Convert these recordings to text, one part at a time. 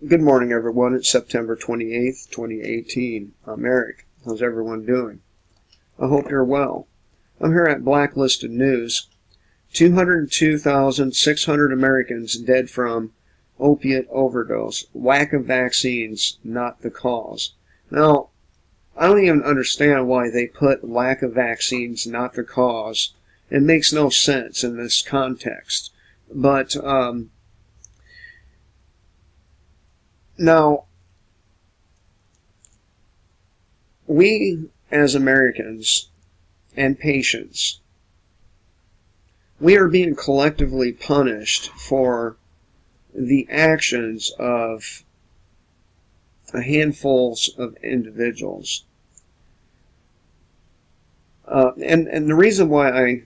Good morning, everyone. It's September 28th, 2018. I'm Eric. How's everyone doing? I hope you're well. I'm here at Blacklisted News. 202,600 Americans dead from opiate overdose. Lack of vaccines, not the cause. Now, I don't even understand why they put lack of vaccines, not the cause. It makes no sense in this context. But, now, we as Americans and patients, we are being collectively punished for the actions of a handful of individuals. And the reason why I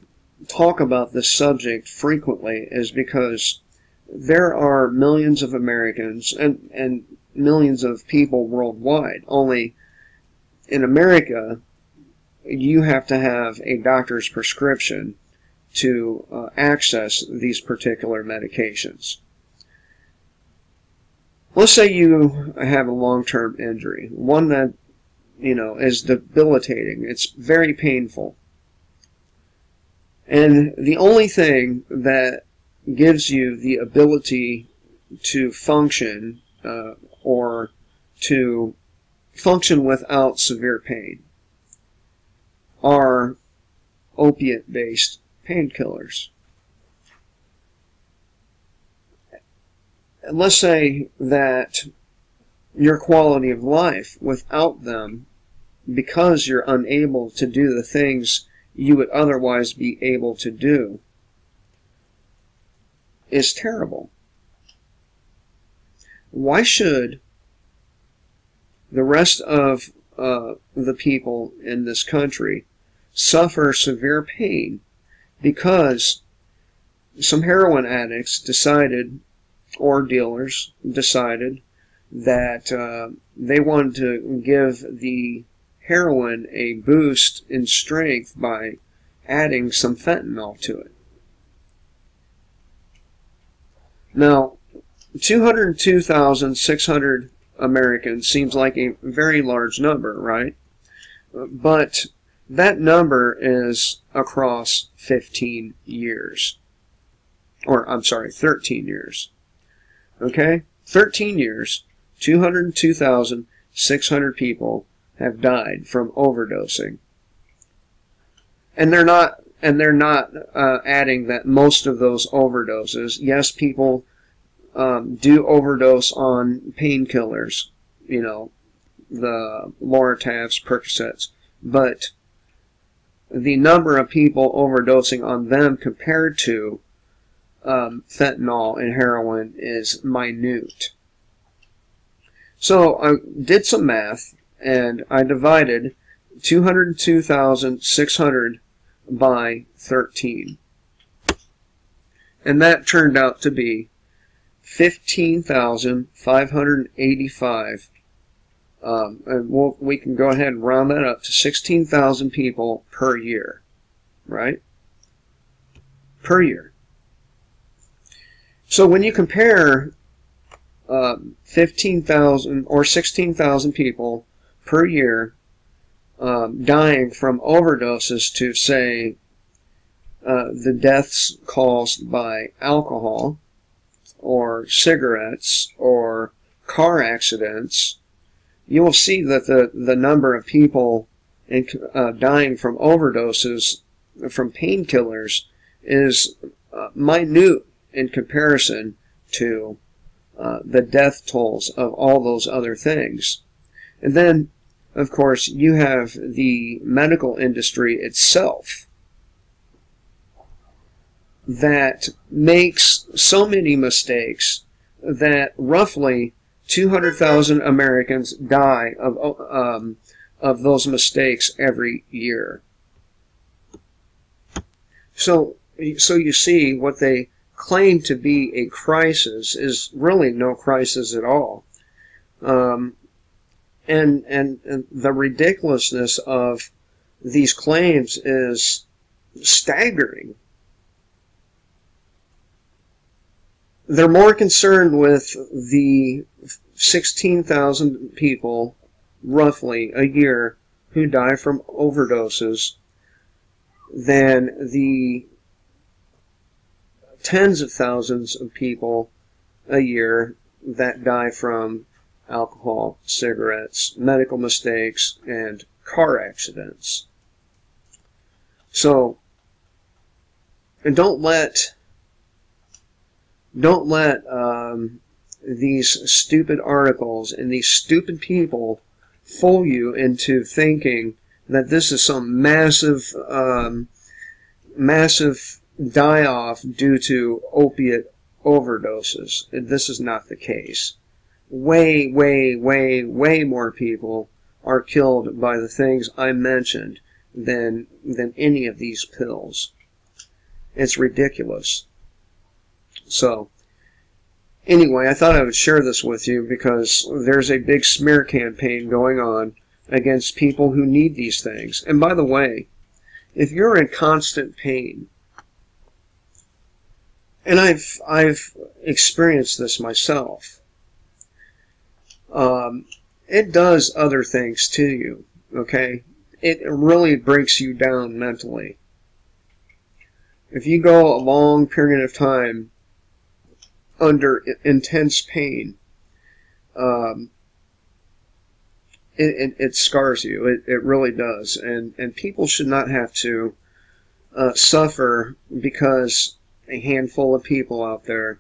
talk about this subject frequently is because there are millions of Americans and millions of people worldwide. Only in America, you have to have a doctor's prescription to access these particular medications. Let's say you have a long-term injury, one that, is debilitating. It's very painful. And the only thing that gives you the ability to function or to function without severe pain are opiate-based painkillers. Let's say that your quality of life without them, because you're unable to do the things you would otherwise be able to do, is terrible. Why should the rest of the people in this country suffer severe pain because some heroin addicts decided, or dealers decided, that they wanted to give the heroin a boost in strength by adding some fentanyl to it? Now, 202,600 Americans seems like a very large number, right? But that number is across 15 years. Or, I'm sorry, 13 years. Okay? 13 years, 202,600 people have died from overdosing. And they're not adding that most of those overdoses, yes, people do overdose on painkillers, the Lortabs, Percocets, but the number of people overdosing on them compared to fentanyl and heroin is minute. So I did some math, and I divided 202,600 by 13. And that turned out to be 15,585. And we can go ahead and round that up to 16,000 people per year, right? Per year. So when you compare 15,000 or 16,000 people per year dying from overdoses to, say, the deaths caused by alcohol or cigarettes or car accidents, you will see that the number of people dying from overdoses from painkillers is minute in comparison to the death tolls of all those other things. And then, of course, you have the medical industry itself that makes so many mistakes that roughly 200,000 Americans die of those mistakes every year. So you see, what they claim to be a crisis is really no crisis at all. And the ridiculousness of these claims is staggering. They're more concerned with the 16,000 people, roughly, a year who die from overdoses than the tens of thousands of people a year that die from alcohol, cigarettes, medical mistakes, and car accidents. So, and don't let these stupid articles and these stupid people fool you into thinking that this is some massive die-off due to opiate overdoses. And this is not the case. Way, way, way, way more people are killed by the things I mentioned than any of these pills. It's ridiculous. So, anyway, I thought I would share this with you because there's a big smear campaign going on against people who need these things. And by the way, if you're in constant pain, and I've experienced this myself, it does other things to you, okay? It really breaks you down mentally. If you go a long period of time under intense pain, it scars you. It really does. And people should not have to suffer because a handful of people out there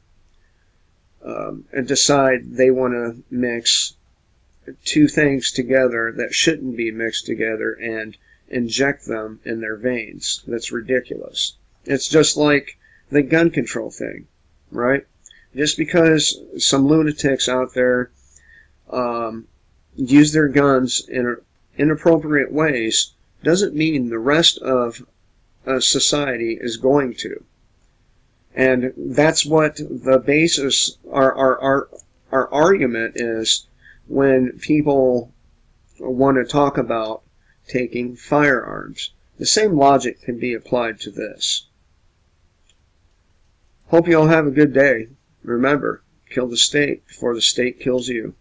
decide they want to mix two things together that shouldn't be mixed together and inject them in their veins. That's ridiculous. It's just like the gun control thing, right? Just because some lunatics out there use their guns in inappropriate ways doesn't mean the rest of society is going to. And that's what the basis, our argument is when people want to talk about taking firearms. The same logic can be applied to this. Hope you all have a good day. Remember, kill the state before the state kills you.